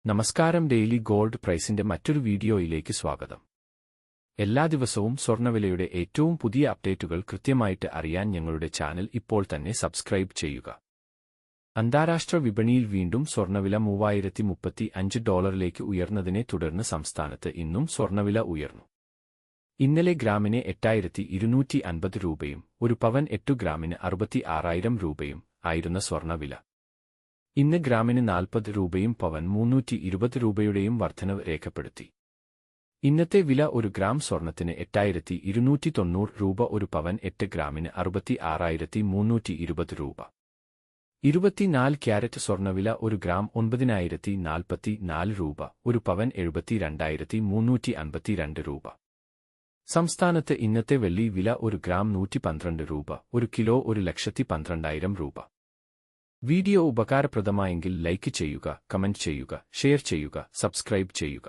നമസ്കാരം. Daily gold പ്രൈസിന്റെ മറ്റൊരു വീഡിയോയിലേക്ക് സ്വാഗതം. എല്ലാ ദിവസവും സ്വർണ്ണവിലയുടെ ഏറ്റവും പുതിയ അപ്ഡേറ്റുകൾ കൃത്യമായിട്ട് അറിയാൻ ഞങ്ങളുടെ ചാനൽ ഇപ്പോൾ തന്നെ സബ്സ്ക്രൈബ് ചെയ്യുക. അന്താരാഷ്ട്ര വിപണിയിൽ വീണ്ടും സ്വർണ്ണവില $3035 ഉയർന്നതിനെ തുടർന്ന് സംസ്ഥാനത്ത് ഇന്നും സ്വർണ്ണവില ഉയർന്നു. ഇന്നലെ ഗ്രാമിന് 8250 രൂപയും ഒരു പവൻ 8 ഗ്രാമിന് 66,000 രൂപയും ആയിരുന്ന സ്വർണ്ണവില ഇന്ന് ഗ്രാമിന് 40 രൂപയും പവൻ 320 രൂപയുടെയും വർധനവ് രേഖപ്പെടുത്തി. ഇന്നത്തെ വില ഒരു ഗ്രാം സ്വർണത്തിന് 8290 രൂപ, ഒരു പവൻ 8 ഗ്രാമിന് 66,320 രൂപ. 24 ക്യാരറ്റ് സ്വർണ്ണവില ഒരു ഗ്രാം 9044 രൂപ, ഒരു പവൻ 72,352 രൂപ. സംസ്ഥാനത്ത് ഇന്നത്തെ വെള്ളി വില ഒരു ഗ്രാം 112 രൂപ, ഒരു കിലോ 1,12,000 രൂപ. വീഡിയോ ഉപകാരപ്രദമായെങ്കിൽ ലൈക്ക് ചെയ്യുക, കമന്റ് ചെയ്യുക, ഷെയർ ചെയ്യുക, സബ്സ്ക്രൈബ് ചെയ്യുക.